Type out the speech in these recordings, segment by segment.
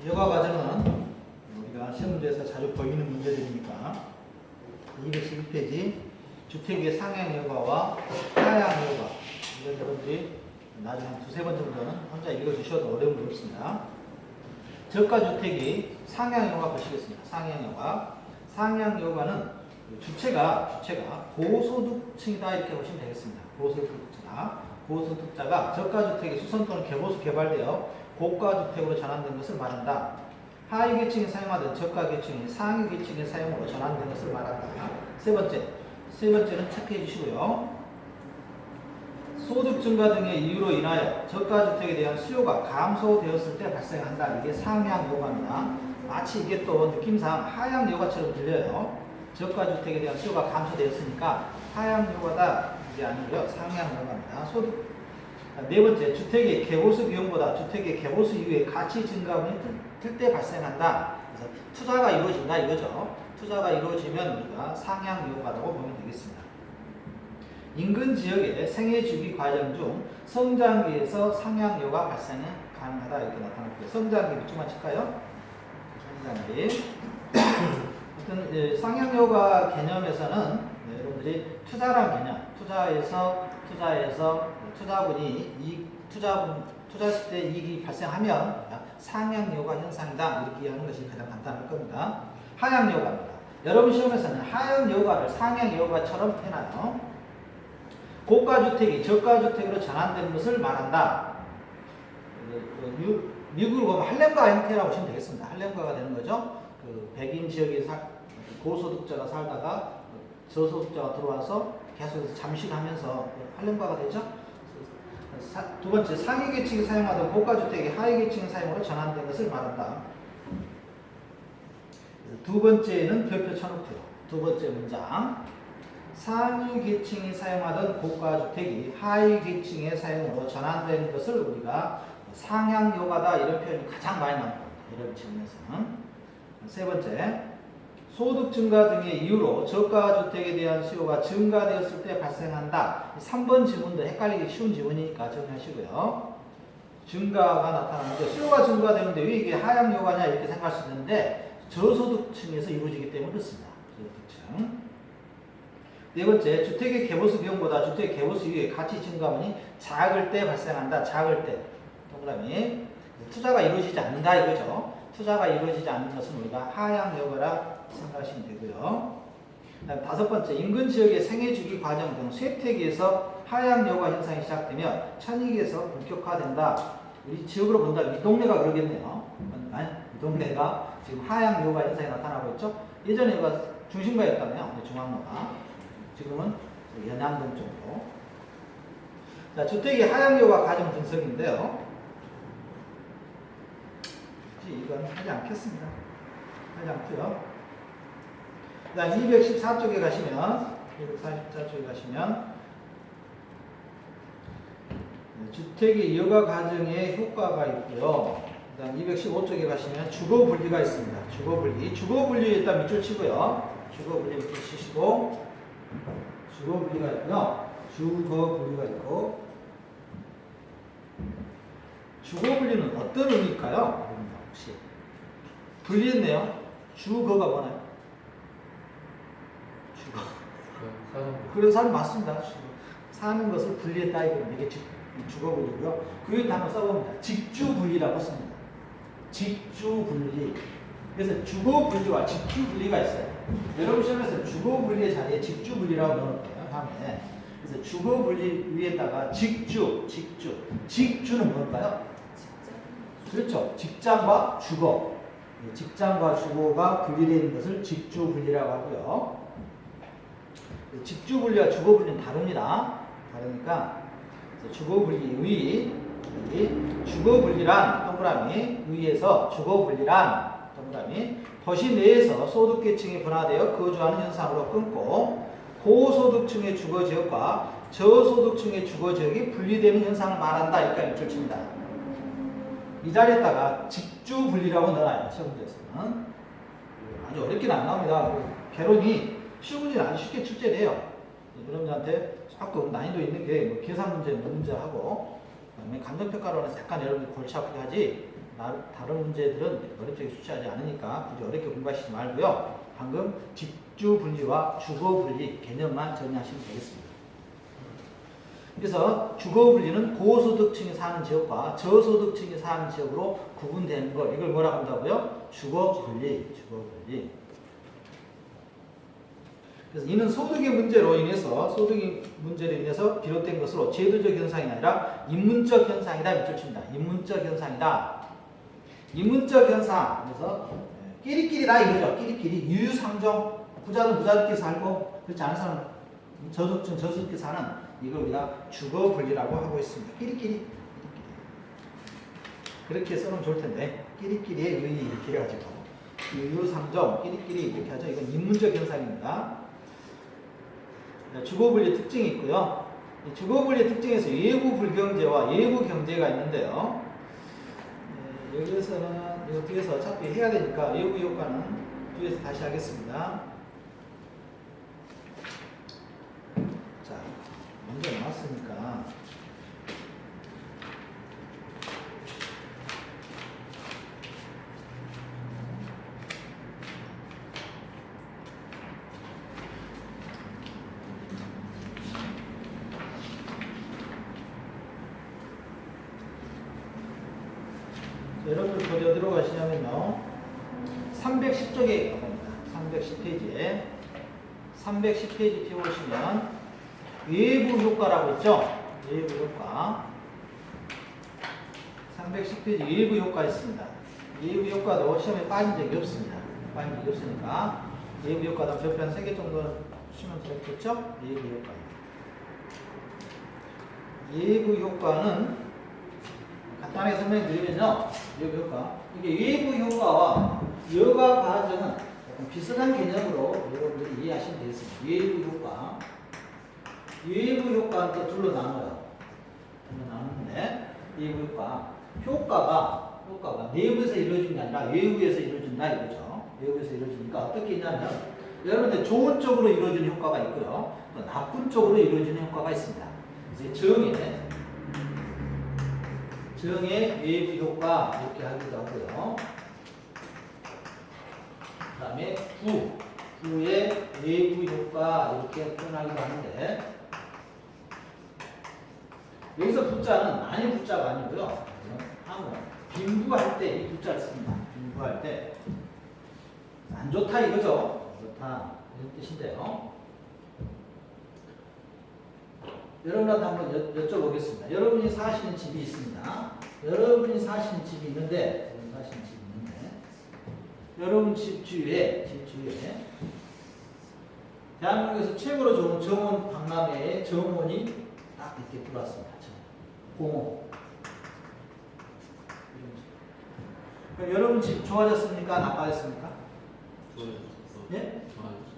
여가 과정은 우리가 시험 문제에서 자주 보이는 문제들이니까 211페이지 주택의 상향 여가와 하향 여가 이건 여러분들이 나중에 한 두세 번 정도는 혼자 읽어주셔도 어려움이 없습니다. 저가주택이 상향 여가 보시겠습니다. 상향 여가. 상향 여가는 주체가 고소득층이다 이렇게 보시면 되겠습니다. 고소득자가 저가주택이 수선 또는 개보수 개발되어 고가주택으로 전환된 것을 말한다. 하위 계층이 사용하던 저가 계층이 상위 계층의 사용으로 전환된 것을 말한다. 세 번째는 체크해 주시고요. 소득 증가 등의 이유로 인하여 저가주택에 대한 수요가 감소되었을 때 발생한다. 이게 상향 여가입니다. 마치 이게 또 느낌상 하향 여가처럼 들려요. 저가주택에 대한 수요가 감소되었으니까 하향 여가다 이게 아니고요. 상향 여가입니다. 네 번째, 주택의 개보수 비용보다 주택의 개보수 이후에 가치 증가분이 틀 때 발생한다. 그래서 투자가 이루어진다 이거죠. 투자가 이루어지면 우리가 상향 여가라고 보면 되겠습니다. 인근 지역의 생애 주기 과정 중 성장기에서 상향 여가 발생이 가능하다 이렇게 나타났고요. 성장기 밑줄만 칠까요? 성장기. 하여튼 상향 여가 개념에서는 여러분들이 투자란 개념, 투자에서 투자분이 투자했을 때 이익이 발생하면 상향 여가 현상이다 이렇게 이해하는 것이 가장 간단할 겁니다. 하향 여가입니다. 여러분 시험에서는 하향 여가를 상향 여가처럼 해놔요. 고가주택이 저가주택으로 전환되는 것을 말한다. 미국으로 보면 할렘가 형태라고 보시면 되겠습니다. 할렘가가 되는 거죠. 백인 지역에 고소득자가 살다가 저소득자가 들어와서 계속해서 잠식하면서 할렘가가 되죠. 두 번째, 상위 계층이 사용하던 고가주택이 하위 계층 사용으로 전환된 것을 말한다. 두 번째는 별표 쳐놓고요. 두 번째 문장. 상위 계층이 사용하던 고가주택이 하위 계층의 사용으로 전환된 것을 우리가 상향 여가다 이런 표현이 가장 많이 나옵니다. 이런 질문에서는. 세 번째, 소득 증가 등의 이유로 저가주택에 대한 수요가 증가되었을 때 발생한다. 3번 질문도 헷갈리기 쉬운 질문이니까 정리하시고요. 증가가 나타나는데 수요가 증가되는데 왜 이게 하향 여가냐 이렇게 생각할 수 있는데 저소득층에서 이루어지기 때문에 그렇습니다. 저소득층. 네 번째, 주택의 개보수 비용보다 주택의 개보수 이후에 가치 증가분이 작을 때 발생한다. 작을 때. 동그라미. 투자가 이루어지지 않는다 이거죠. 투자가 이루어지지 않는 것은 우리가 하향 여가라 생각하시면 되고요. 다음 다섯 번째, 인근 지역의 생애 주기 과정 등 쇠퇴기에서 하향 여가 현상이 시작되면 천익에서 본격화된다. 우리 지역으로 본다. 이 동네가 그러겠네요. 이 동네가 지금 하향 여가 현상이 나타나고 있죠. 예전에 여기가 중심가였다며요. 중앙로가. 지금은 연양동 쪽으로. 자, 주택의 하향 여가 과정 분석인데요. 이건 하지 않겠습니다. 하지 않고요. 그 다음 214쪽에 가시면 주택의 여가 과정에 효과가 있고요. 그 다음 215쪽에 가시면 주거 분리가 있습니다. 주거 분리 일단 밑줄 치고요. 주거 분리 밑줄 치시고 주거 분리가 있고요. 주거 분리는 어떤 의미일까요? 혹시 분리했네요. 주거가 뭐나요? 주거. 그런 사람 맞습니다. 사는 것을 분리했다 이게 주거 분리고요. 그 위에 한번 써봅니다. 직주 분리라고 씁니다. 직주 분리. 그래서 주거 분리와 직주 분리가 있어요. 여러분 시험에서 주거 분리의 자리에 직주 분리라고 넣을 거예요. 다음에 그래서 주거 분리 위에다가 직주는 뭘까요? 그렇죠. 직장과 주거. 직장과 주거가 분리되어 있는 것을 직주 분리라고 하고요. 직주 분리와 주거 분리는 다릅니다. 다르니까 주거 분리 주거 분리란 동그라미 위에서 주거 분리란 동그라미 도시 내에서 소득 계층이 분화되어 거주하는 현상으로 끊고 고소득층의 주거 지역과 저소득층의 주거 지역이 분리되는 현상을 말한다. 이렇게 밑줄 칩니다. 이 자리에다가 직주 분리라고 넣어요. 시험 문제에서는. 아주 어렵게는 안 나옵니다. 개론이 쉬운 문제는 아주 쉽게 출제돼요. 여러분들한테 조금 난이도 있는 게 계산 문제, 문제하고 그다음에 감정평가로는 약간 여러분들 골치 아프게 하지 다른 문제들은 어렵게 출제하지 않으니까 굳이 어렵게 공부하시지 말고요. 방금 직주 분리와 주거 분리 개념만 정리하시면 되겠습니다. 그래서 주거 분리는 고소득층이 사는 지역과 저소득층이 사는 지역으로 구분되는 걸 이걸 뭐라고 한다고요? 주거 분리. 그래서 이는 소득의 문제로 인해서 비롯된 것으로 제도적 현상이 아니라 인문적 현상이다 밑줄 칩니다. 인문적 현상이다. 인문적 현상. 그래서 끼리끼리다 이거죠. 끼리끼리 유유상종. 부자는 부자들끼리 살고 그렇지 않은 사람은 저소득끼리 사는 이걸 우리가 주거 분리라고 하고 있습니다. 끼리끼리. 그렇게 써놓으면 좋을 텐데 끼리끼리의 의의 이렇게 해가지고 유유상종 끼리끼리 이렇게 하죠. 이건 인문적 현상입니다. 주거분리 특징이 있고요. 이 주거분리 특징에서 예부 불경제와 예부 경제가 있는데요. 여기에서는 이거 뒤에서 어차피 해야 되니까 예부 효과는 뒤에서 다시 하겠습니다. 자, 먼저 나왔으니까 여러분들 거기 어디로 가시냐면요. 310쪽에 갑니다. 310페이지에 310페이지 펴보시면 외부 효과라고 있죠. 외부 효과 310페이지 외부 효과 있습니다. 외부 효과도 시험에 빠진 적이 없습니다. 빠진 적이 없으니까 외부 효과도 옆에 한 3개 정도는 치면 되겠죠. 외부 효과 외부 효과는 간단하게 설명드리면요. 외부 효과. 이게 외부 효과와 여가 과정은 약간 비슷한 개념으로 여러분들이 이해하시면 되겠습니다. 외부 효과. 외부 효과는 또 둘로 나눠요. 나누는데, 외부 효과. 효과가 내부에서 이루어지는 게 아니라 외부에서 이루어진다 이거죠. 외부에서 이루어지니까 어떻게 있냐면, 여러분들 좋은 쪽으로 이루어지는 효과가 있고요. 또 나쁜 쪽으로 이루어지는 효과가 있습니다. 그래서 정의 외부 효과 이렇게 하기도 하고요. 그 다음에 부의 외부 효과 이렇게 표현하기도 하는데 여기서 부자는 많이 부자가 아니고요. 빈부할 때 이 부자를 씁니다. 빈부할 때 안 좋다 이거죠. 안 좋다 이런 뜻인데요. 여러분한테 한번 여쭤보겠습니다. 여러분이 사시는 집이 있습니다. 여러분 사시는 집이 있는데 여러분 집 주위에 대한민국에서 최고로 좋은 정원 박람회에 정원이 딱 이렇게 들어왔습니다. 공원. 그럼 여러분 집 좋아졌습니까? 나빠졌습니까? 예?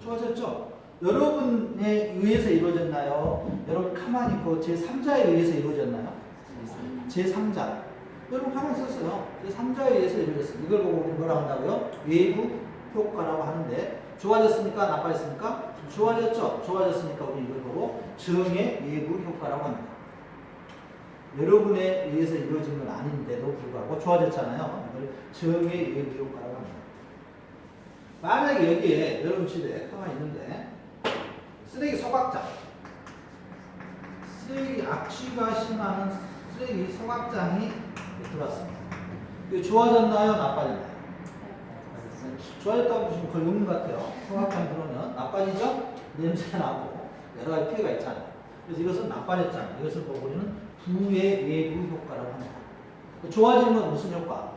좋아졌죠? 여러분에 의해서 이루어졌나요? 여러분 가만히 있고 제3자에 의해서 이루어졌나요? 제3자. 여러분 가만히 있었어요. 제3자에 의해서 이루어졌습니다. 이걸 보고 우리 뭐라고 한다고요? 외부 효과라고 하는데 좋아졌습니까? 나빠졌습니까? 좋아졌죠? 좋아졌으니까 우리 이걸 보고 정의 외부 효과라고 합니다. 여러분에 의해서 이루어진 건 아닌데도 불구하고 좋아졌잖아요. 이걸 정의 외부 효과라고 합니다. 만약에 여기에 여러분 집에 가만히 있는데 쓰레기 소각장, 쓰레기 악취가 심한 쓰레기 소각장이 들어왔습니다. 이게 좋아졌나요? 나빠졌나요? 좋아졌다고 보시면 거의 없는 것 같아요. 소각장이 들어오면 나빠지죠? 냄새 나고 여러 가지 피해가 있잖아요. 그래서 이것은 나빠졌잖아요. 이것을 보고 우리는 부의 외부 효과라고 합니다. 좋아지는 건 무슨 효과?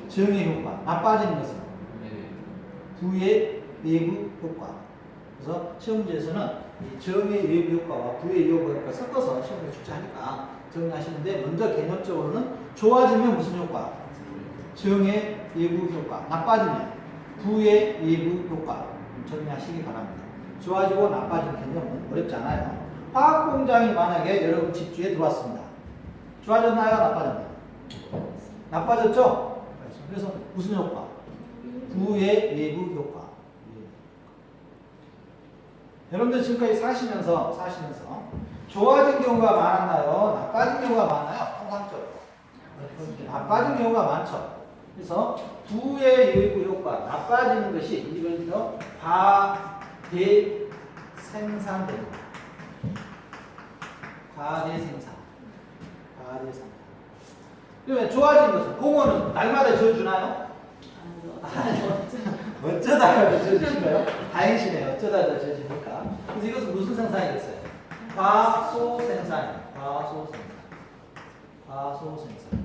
정의 효과. 나빠지는 것은 부의 외부 효과. 그래서 시험 문제에서는 이 정의 외부 효과와 부의 외부 효과를 섞어서 시험에 출제하니까 정리하시는데 먼저 개념적으로는 좋아지면 무슨 효과? 정의 외부 효과. 나빠지면 부의 외부 효과. 정리하시기 바랍니다. 좋아지고 나빠지는 개념은 어렵지 않아요. 화학 공장이 만약에 여러분 집주에 들어왔습니다. 좋아졌나요? 나빠졌나요? 나빠졌죠? 그래서 무슨 효과? 부의 외부 효과. 여러분들 지금까지 사시면서 좋아진 경우가 많았나요? 나빠진 경우가 많아요? 통상적으로. 나빠진 경우가 많죠. 그래서 부의 일부 효과, 나빠지는 것이 이걸 더 과대생산됩니다. 과대생산. 그러면 좋아진 것은 공원은 날마다 지어주나요? 어쩌다가 지어주신가요? 다행이시네요. 어쩌다가 지어주니까. 그래서 이것은 무슨 생산이겠어요? 과소생산이에요. 과소생산.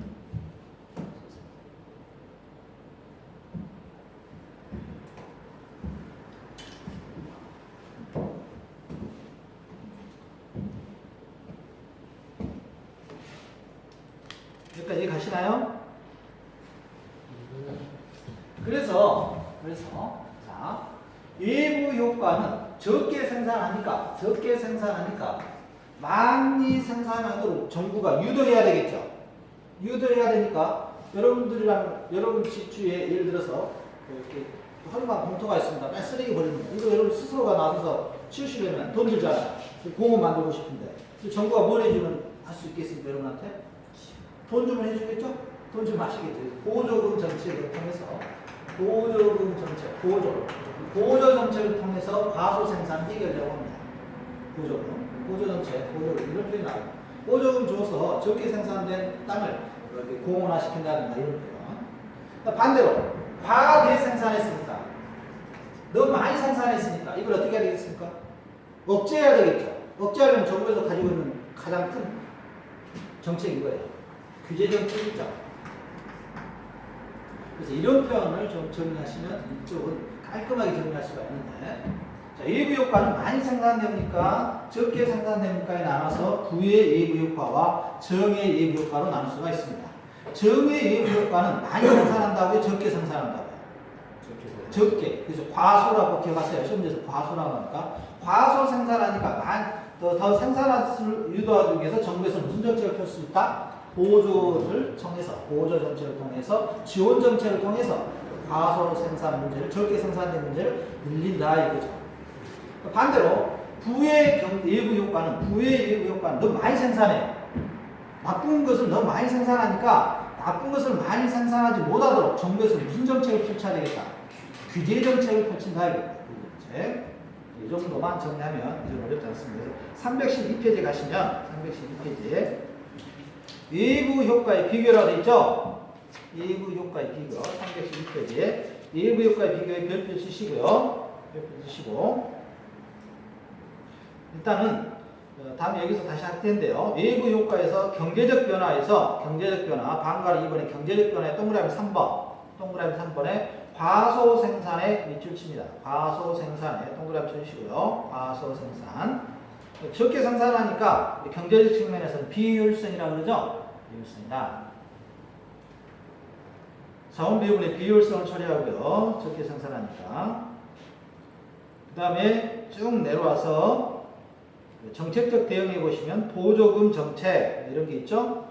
여기까지 가시나요? 그래서 자, 외부 효과는 적게 생산하니까 많이 생산하도록 정부가 유도해야 되겠죠. 유도해야 되니까 여러분 집주에 예를 들어서 이렇게 허름한 봉투가 있습니다. 맨 쓰레기 버리는 거. 이거 여러분 스스로가 나서서 치우시려면 돈 들잖아요. 공원 만들고 싶은데 정부가 뭘 해주면 할 수 있겠습니까, 여러분한테? 돈 주면 해주겠죠? 돈 주면 하시겠죠. 보조금 정책을 통해서 보조 정책을 통해서 과소 생산 해결하려고 합니다. 보조 정책, 이런 표현이 나옵니다. 보조금 줘서 적게 생산된 땅을 공원화 시킨다든가 이런 표현. 반대로 과대 생산했으니까, 너무 많이 생산했으니까 이걸 어떻게 해야 되겠습니까? 억제해야 되겠죠. 억제하려면 정부에서 가지고 있는 가장 큰 정책이 이거예요. 규제 정책이죠. 그래서 이런 표현을 좀 정리하시면 이쪽은 깔끔하게 정리할 수가 있는데, 자, 외부 효과는 많이 생산됩니까? 적게 생산됩니까에 나눠서 부의 외부 효과와 정의 외부 효과로 나눌 수가 있습니다. 정의 외부 효과는 많이 생산한다고요? 적게 생산한다고요? 적게. 그래서 과소라고 기억하세요. 시험지에서 과소라고 하니까. 과소 생산하니까 더 생산을 유도하기 위해서 정부에서 무슨 정책을 펼 수 있다? 보조 정책을 통해서, 지원 정책을 통해서 과소 생산 문제를, 적게 생산된 문제를 늘린다 이거죠. 반대로 부의 외부 효과는 너무 많이 생산해요. 나쁜 것을 너무 많이 생산하니까 나쁜 것을 많이 생산하지 못하도록 정부에서 무슨 정책을 펼쳐야 되겠다? 규제 정책을 펼친다 이거죠. 이 정도만 정리하면 이제 어렵지 않습니다. 312페이지 가시면 312페이지에 외부 효과의 비교라고 되어 있죠? 외부 효과의 비교 312페이지에 외부 효과의 비교에 별표 치시고요. 일단은 다음에 여기서 다시 할 텐데요. 외부 효과에서 경제적 변화, 방가루 2번에 경제적 변화에 동그라미 3번에 과소 생산에 밑줄 칩니다. 과소 생산에 동그라미 쳐주시고요. 과소 생산. 적게 생산하니까 경제적 측면에서는 비효율성이라고 그러죠? 비효율성이다. 자원 배분의 비효율성을 처리하고요. 적게 생산하니까. 그 다음에 쭉 내려와서 정책적 대응해 보시면 보조금 정책 이런 게 있죠?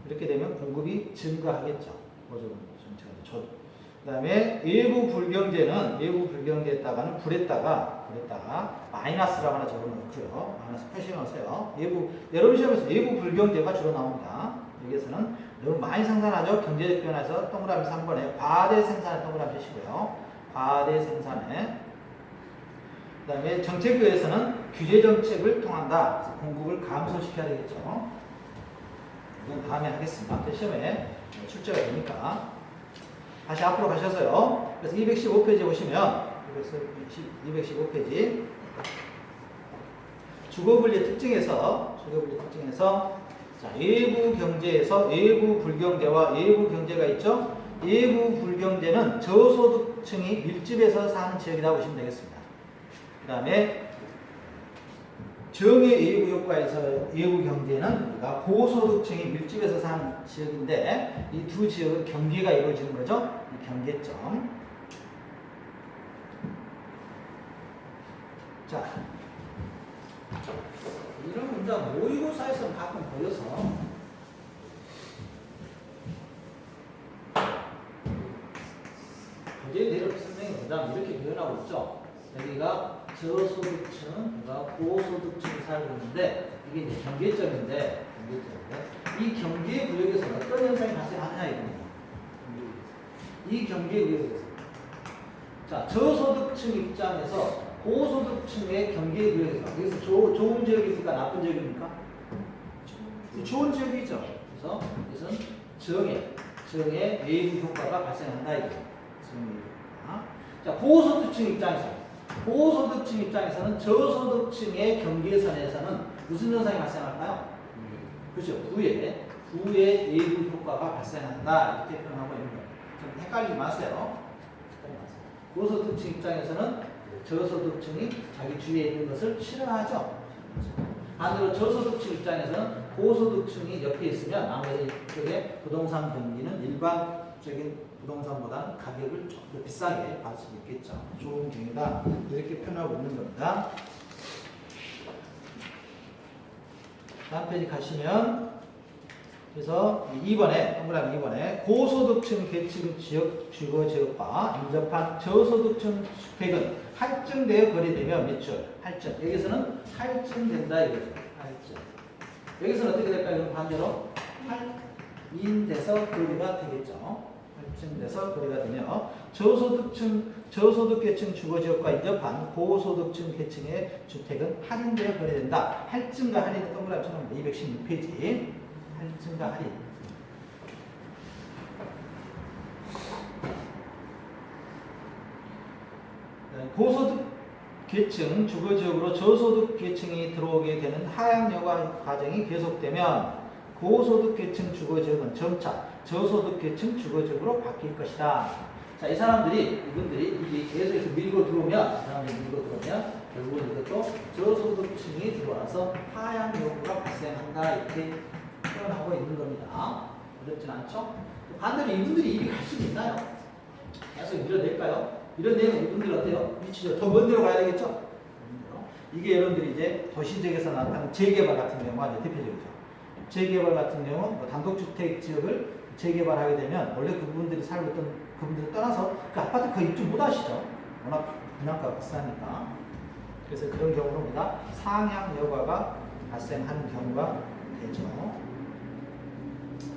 이렇게 되면 공급이 증가하겠죠. 보조금 정책은. 그 다음에 외부 불경제에다가는 불에다가 마이너스라고 하나 적어놓고요. 마이너스 표시해놓으세요. 여러분 시험에서 외부 불경제가 주로 나옵니다. 여기에서는 너무 많이 생산하죠. 경제적 변화에서 동그라미 3번에 과대 생산에 동그라미 주시고요. 과대 생산에. 그 다음에 정책부에서는 규제 정책을 통한다. 그래서 공급을 감소시켜야 되겠죠. 이건 다음에 하겠습니다. 시험에 출제가 되니까. 다시 앞으로 가셔서요. 그래서 215페이지 보시면 215페이지 주거분리 특징에서 자, 외부 경제에서 외부 불경제와 외부 경제가 있죠. 외부 불경제는 저소득층이 밀집해서 사는 지역이라고 보시면 되겠습니다. 그 다음에 정의 외부 효과에서 외부 경제는 우리가 고소득층이 밀집해서 사는 지역인데 이 두 지역은 경계가 이루어지는 거죠. 이 경계점. 자, 이런 문장 모의고사에서 가끔 보여서 도저히 내려 설명이 문장 이렇게 표현하고 있죠. 여기가 저소득층, 고소득층이 살고 있는데 이게 이제 경계점인데 이 경계 구역에서 어떤 현상이 발생하느냐 이겁니다. 이 경계 구역에서. 자, 저소득층 입장에서 고소득층의 경계 구역에서 여기서 좋은 지역입니까? 나쁜 지역입니까? 좋은 지역이죠. 그래서 이것은 정의 외부 효과가 발생한다 이거죠. 자, 고소득층 입장에서는 저소득층의 경계선에서는 무슨 현상이 발생할까요? 그렇죠. 부의 외부 효과가 발생한다 이렇게 표현하고 있는 거예요. 좀 헷갈리지 마세요. 고소득층 입장에서는 저소득층이 자기 주위에 있는 것을 싫어하죠. 반대로 저소득층 입장에서는 고소득층이 옆에 있으면 아무래도 이쪽에 부동산 경기는 일반적인 부동산보다 가격을 좀 더 비싸게 받을 수 있겠죠. 좋은 경우다 이렇게 표현하고 있는 겁니다. 다음 페이지 가시면 그래서 2번에 고소득층 계층 지역 주거 지역과 인접한 저소득층 주택은 할증되어 거래되며 매출 할증 여기서는 할증된다 이거죠. 할증 여기서는 어떻게 될까요? 반대로 할인돼서 거래가 되겠죠. 할증돼서 거래가 되며 저소득 계층 주거 지역과 인접한 고소득층 계층의 주택은 할인되어 거래된다. 할증과 할인은 동그라미처럼 216페이지. 할증과 할인. 고소득 계층 주거지역으로 저소득 계층이 들어오게 되는 하향여과 과정이 계속되면 고소득 계층 주거지역은 점차 저소득 계층 주거지역으로 바뀔 것이다. 자, 이분들이 이게 계속해서 밀고 들어오면 결국은 이것도 저소득층이 들어와서 하향여구가 발생한다 이렇게 표현하고 있는 겁니다. 어렵진 않죠? 반대로 이분들이 이리 갈 수도 있나요? 계속 밀어낼까요? 밀어내면 이분들 어때요? 미치죠? 더 먼 데로 가야 되겠죠? 이게 여러분들이 이제 도시지역에서 나타나는 재개발 같은 경우가 이제 대표적이죠. 재개발 같은 경우 뭐 단독주택 지역을 재개발하게 되면 원래 그분들이 살고 있던 그분들을 떠나서 그 아파트 거의 입주 못 하시죠. 워낙 분양가가 비싸니까. 그래서 그런 경우는 우리가 상향 여과가 발생하는 경우가 되죠.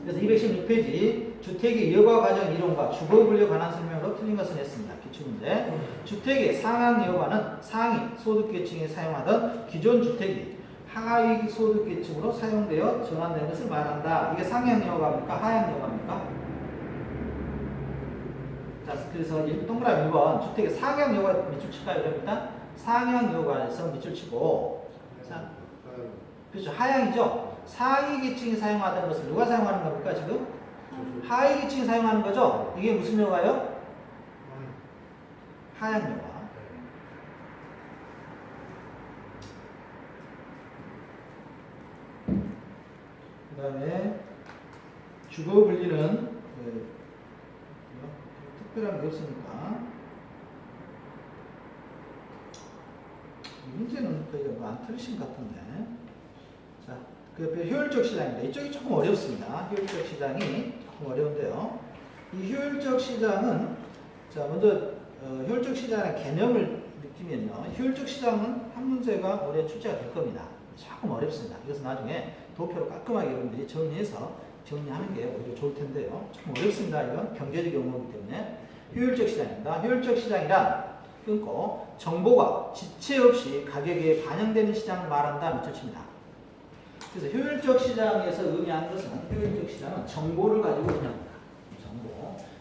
그래서 216페이지 주택의 여과 과정 이론과 주거 분류 관한 설명으로 틀린 것은 했습니다. 기출문제. 주택의 상향 여과는 상위 소득계층이 사용하던 기존 주택이 하위 소득계층으로 사용되어 전환되는 것을 말한다. 이게 상향 여과입니까? 하향 여과입니까? 자, 그래서 동그라미 1번 주택의 상향 여과 밑줄 칠까요? 그러니까 상향 여과에서 밑줄 치고 자, 그렇죠. 하향이죠. 상위 계층이 사용하던 것을 누가 사용하는 겁니까 지금? 하위 계층이 사용하는 거죠? 이게 무슨 여과예요? 하향 여과. 그 다음에 주거 분리는 특별한 게 없으니까 문제는 거의 안 틀리신 것 같은데. 자, 그 옆에 효율적 시장인데 이쪽이 조금 어렵습니다. 효율적 시장이 조금 어려운데요. 이 효율적 시장은 자 먼저 효율적 시장의 개념을 느끼면요. 효율적 시장은 한 문제가 올해 출제가 될 겁니다. 조금 어렵습니다. 이것은 나중에 도표로 깔끔하게 여러분들이 정리하는 게 오히려 좋을 텐데요. 조금 어렵습니다. 이건 경제적 용어이기 때문에 효율적 시장입니다. 효율적 시장이란 끊고 정보가 지체 없이 가격에 반영되는 시장을 말한다 밑줄 칩니다. 그래서 효율적 시장에서 의미하는 것은 효율적 시장은 정보를 가지고 운영합니다.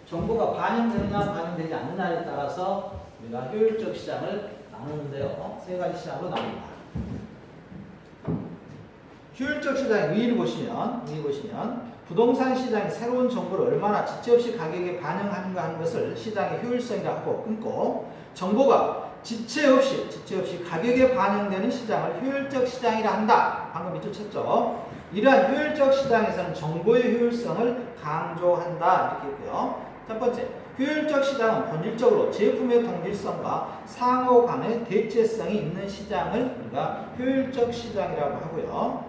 정보가 반영되느냐 반영되지 않느냐에 따라서 우리가 효율적 시장을 나누는데요. 세 가지 시장으로 나눕니다. 효율적 시장의 위를 보시면 부동산 시장이 새로운 정보를 얼마나 지체 없이 가격에 반영하는가 하는 것을 시장의 효율성이라고 하고 끊고 정보가 지체 없이 가격에 반영되는 시장을 효율적 시장이라 한다. 방금 밑줄 쳤죠. 이러한 효율적 시장에서는 정보의 효율성을 강조한다. 이렇게 있고요. 첫 번째, 효율적 시장은 본질적으로 제품의 동질성과 상호 간의 대체성이 있는 시장을 우리가 효율적 시장이라고 하고요.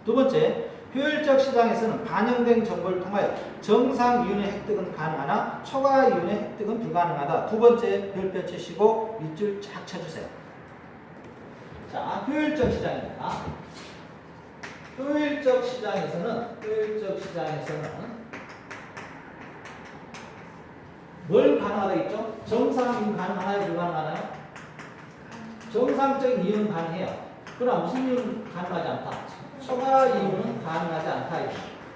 두 번째, 효율적 시장에서는 반영된 정보를 통하여 정상 이윤의 획득은 가능하나 초과 이윤의 획득은 불가능하다. 두 번째 별표 치시고 밑줄 쫙 쳐주세요. 자, 효율적 시장입니다. 효율적 시장에서는 뭘 가능하다 했죠? 정상 이용 가능하나요? 불가능하나요? 정상적인 이용은 가능해요. 그러나 무슨 이용은 가능하지 않다? 초과 이용은 가능하지 않다.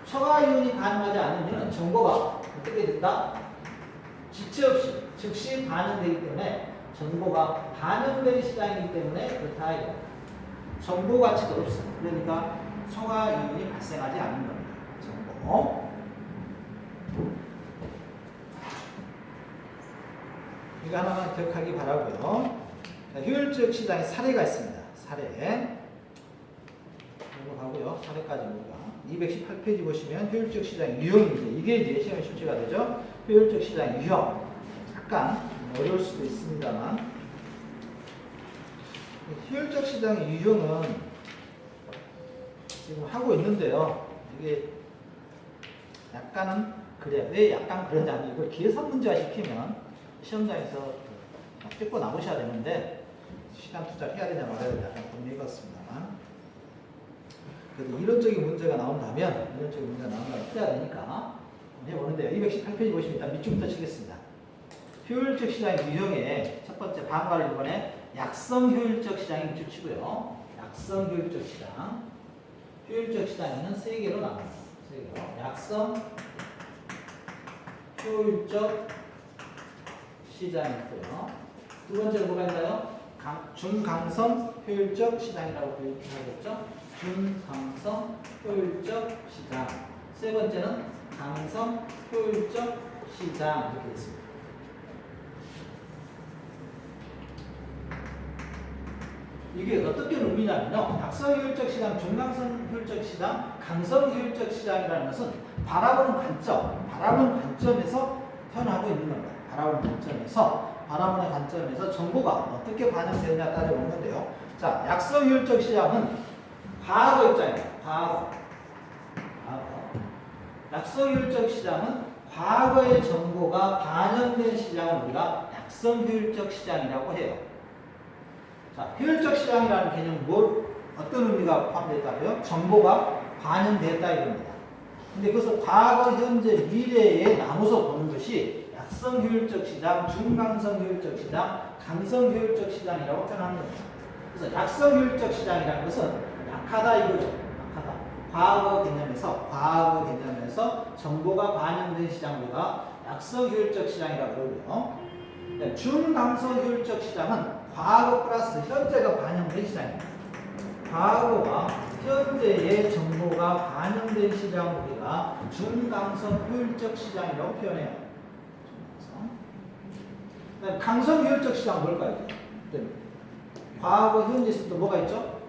초과 이용이 가능하지 않으면 정보가 어떻게 된다? 지체 없이 즉시 반영되기 때문에 정보가 반영된 시장이기 때문에 그렇다. 정보 가치가 없어. 그러니까 초과 이용이 발생하지 않는 겁니다. 정보. 이거 하나만 기억하기 바라고요. 자, 효율적 시장의 사례가 있습니다. 사례. 넘어가고요. 사례까지 우리가 218페이지 보시면 효율적 시장의 유형인데 이게 이제 시험에 출제가 되죠. 효율적 시장의 유형. 약간 어려울 수도 있습니다만 효율적 시장의 유형은 지금 하고 있는데요. 이게 약간은 그래. 왜 약간 그러냐면 이걸 계산 문제화 시키면 시험장에서 찍고 나오셔야 되는데 시간 투자해야 되냐 말아야 되냐 약간 고민해 봤습니다만 그래도 이론적인 문제가 나온다면 해야 되니까 해보는데요. 218페이지 보시면 일단 밑줄부터 치겠습니다. 효율적 시장의 유형의 첫 번째 방과를 이번에 약성 효율적 시장이 밑줄 치고요. 약성 효율적 시장. 효율적 시장에는 세 개로 나눠요. 세 개로. 약성 효율적 시장이 있고요. 두 번째로 뭐가 있나요? 중강성 효율적 시장이라고 표현하겠죠. 중강성 효율적 시장. 세 번째는 강성 효율적 시장 이렇게 있습니다. 이게 어떻게 의미냐면요. 약성 효율적 시장, 중강성 효율적 시장, 강성 효율적 시장이라는 것은 바라보는 관점에서 표현하고 있는 겁니다. 바라보는 관점에서 정보가 어떻게 반영되느냐에 따라 오는 건데요. 자, 약성 효율적 시장은 과거 입장입니다. 과거. 약성 효율적 시장은 과거의 정보가 반영된 시장을 우리가 약성 효율적 시장이라고 해요. 자, 효율적 시장이라는 개념은 어떤 의미가 포함되어 있다고요? 정보가 반영됐다 이겁니다. 근데 그것을 과거, 현재, 미래에 나눠서 보는 것이 약성 효율적 시장, 중강성 효율적 시장, 강성 효율적 시장이라고 표현하는 겁니다. 그래서 약성 효율적 시장이라는 것은 약하다 이거죠. 약하다. 과거 개념에서 정보가 반영된 시장 우리가 약성 효율적 시장이라고 그러고요. 중강성 효율적 시장은 과거 플러스 현재가 반영된 시장입니다. 과거와 현재의 정보가 반영된 시장을 우리가 중강성 효율적 시장이라고 표현해요. 강성 효율적 시장은 뭘까요? 과거, 현재 있을 때 뭐가 있죠?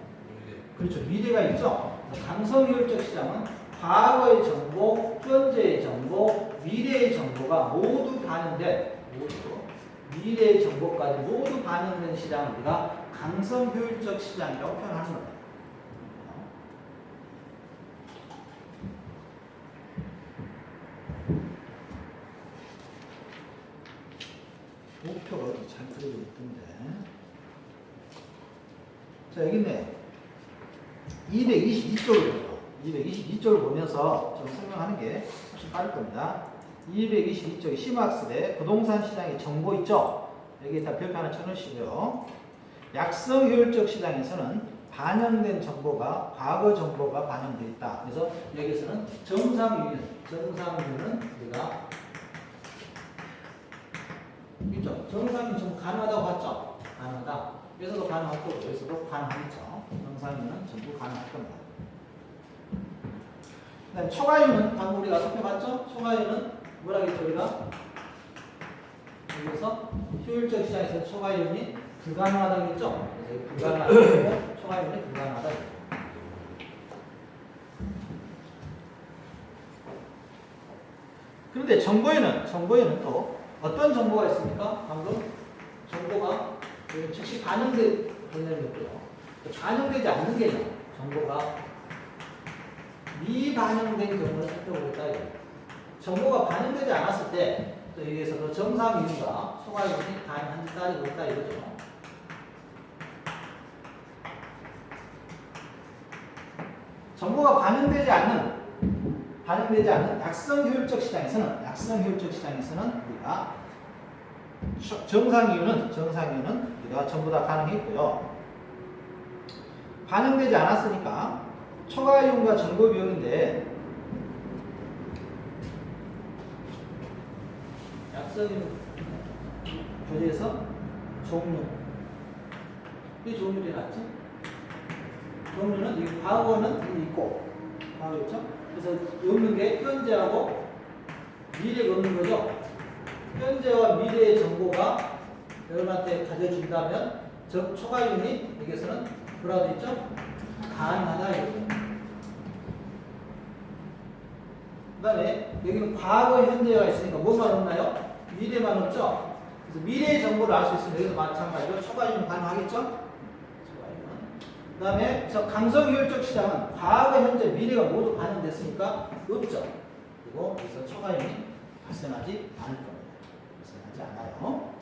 그렇죠. 미래가 있죠. 강성 효율적 시장은 과거의 정보, 현재의 정보, 미래의 정보가 모두 반영된 미래의 정보까지 모두 반영된 시장을 우리가 강성 효율적 시장이라고 표현하는 겁니다. 목표가 어디 잘 그려져 있던데. 자, 여기 있네요. 222쪽을 보죠. 222쪽을 보면서 좀 설명하는 게 훨씬 빠를 겁니다. 222쪽에 심화학습에 부동산 시장의 정보 있죠? 여기에다 별표 하나 쳐놓으시고요. 약성 효율적 시장에서는 반영된 정보가 과거 정보가 반영되어 있다. 그래서 여기서는 정상률은 우리가 있죠. 정상률 전부 가능하다고 봤죠? 가능하다. 여기서도 가능하고 여기서도 가능하겠죠. 정상률은 전부 가능할 겁니다. 그다음에 초과율은 방금 우리가 살펴봤죠? 초과율은 뭐라겠죠 우리가? 여기서 효율적 시장에서 초과율이 불가능하다고 했죠? 그래서 불가능하다고 초과율이 불가능하다. 그런데 정보에는 또 어떤 정보가 있습니까? 방금 정보가 즉시 반영된 개념이었고요. 반영되지 않는 개념, 정보가 미반영된 경우를 살펴보겠다. 정보가 반영되지 않았을 때 또 여기에서도 정상이윤과 초과이윤이 가능한지 따져보겠다 이거죠. 정보가 반영되지 않는 약성 효율적 시장에서는 우리가 정상 이유는 우리가 전부 다 가능했고요. 반영되지 않았으니까 초과 이윤과 정보 비용인데 약성 이윤 교재에서 종류 이 종류들이 났지? 종류는 이 과거는 있고 과거였죠? 그래서 없는 게 현재하고 미래가 없는 거죠. 현재와 미래의 정보가 여러분한테 가져준다면 초과이윤이 여기서는 뭐라고 되어 있죠? 가능하다 이거죠. 그 다음에 여기는 과거, 현재가 있으니까 뭐만 없나요? 미래만 없죠? 그래서 미래의 정보를 알 수 있으면 여기서 마찬가지로 초과이윤 가능하겠죠? 그 다음에 저 강성효율적 시장은 과거, 현재, 미래가 모두 반영됐으니까 없죠. 그리고 그래서 초과이윤이 발생하지 않을 겁니다. 발생하지 않아요.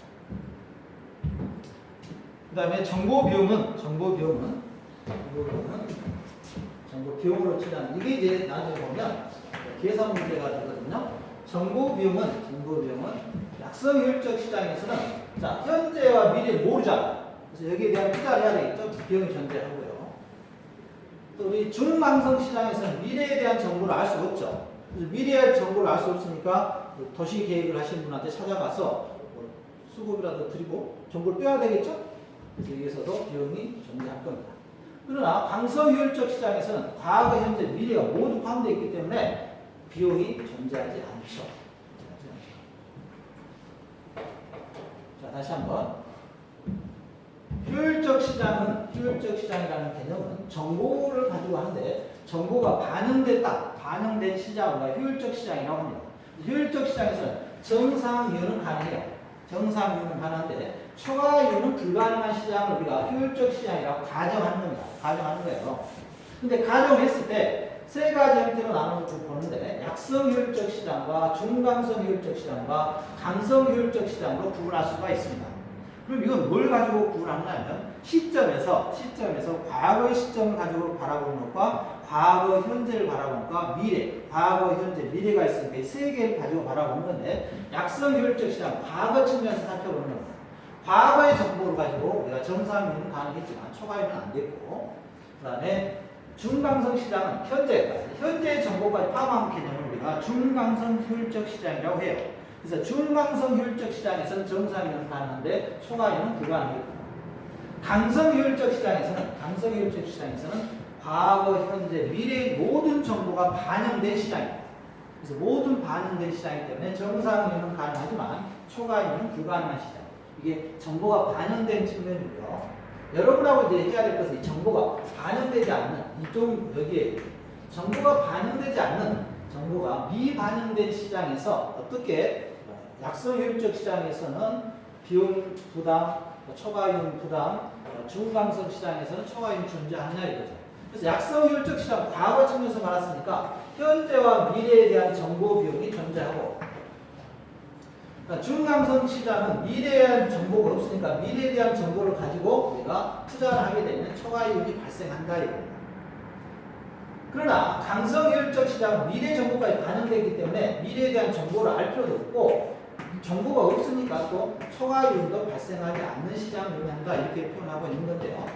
그 다음에 정보 비용으로 치면 이게 이제 나중에 보면 계산 문제가 되거든요. 정보 비용은 약성 효율적 시장에서는 자 현재와 미래 모르잖아. 그래서 여기에 대한 투자를 해야 되겠죠. 비용이 존재하고요. 또 우리 중망성 시장에서는 미래에 대한 정보를 알 수 없죠. 그래서 미래의 정보를 알 수 없으니까 도시 계획을 하시는 분한테 찾아가서 수급이라도 드리고 정보를 빼야 되겠죠. 그래서 여기서도 비용이 존재할 겁니다. 그러나 강성효율적 시장에서는 과거, 현재, 미래가 모두 포함되어 있기 때문에 비용이 존재하지 않죠. 자, 다시 한번. 효율적 시장이라는 개념은 정보를 가지고 하는데 정보가 반영된 시장을 효율적 시장이라고 합니다. 효율적 시장에서는 정상이유는 가능해요. 정상이유는 가능한데 초과이유는 불가능한 시장을 우리가 효율적 시장이라고 가정하는 겁니다. 가정하는 거예요. 근데 가정했을 때 세 가지 형태로 나누어 보는데 약성 효율적 시장과 중강성 효율적 시장과 강성 효율적 시장으로 구분할 수가 있습니다. 그럼 이건 뭘 가지고 구분하냐면 시점에서 과거의 시점을 가지고 바라보는 것과 과거 현재를 바라보는 것과 미래, 과거 현재 미래가 있으니까 이 세 개를 가지고 바라보는 건데 약성 효율적 시장 과거 측면에서 살펴보는 겁니다. 과거의 정보를 가지고 우리가 정상이유는 가능했지만 초과이유는 안 됐고 그 다음에 중강성 시장은 현재의 정보까지 포함한 개념을 우리가 중강성 효율적 시장이라고 해요. 그래서 중강성 효율적 시장에서는 정상이유는 가능한데 초과이유는 불가능해요. 강성 효율적 시장에서는 과거, 현재, 미래의 모든 정보가 반영된 시장입니다. 그래서 모든 반영된 시장이기 때문에 정상이유는 가능하지만 초과이유는 불가능한 시장. 이게 정보가 반영된 측면이고요. 여러분하고 이제 해야 될 것은 이 정보가 반영되지 않는 이쪽 여기에 정보가 반영되지 않는 정보가 미반영된 시장에서 어떻게 약성 효율적 시장에서는 비용 부담, 초과이윤 부담, 중강성 시장에서는 초과이윤 존재하느냐 이거죠. 그래서 약성 효율적 시장 과거 측면에서 말했으니까 현재와 미래에 대한 정보 비용이 존재하고 그러니까 중강성 시장은 미래에 대한 정보가 없으니까 미래에 대한 정보를 가지고 우리가 투자를 하게 되면 초과이윤이 발생한다 이겁니다. 그러나 강성효율적 시장은 미래 정보까지 반영되기 때문에 미래에 대한 정보를 알 필요도 없고 정보가 없으니까 또 초과이윤도 발생하지 않는 시장을 의미한다 이렇게 표현하고 있는 건데요.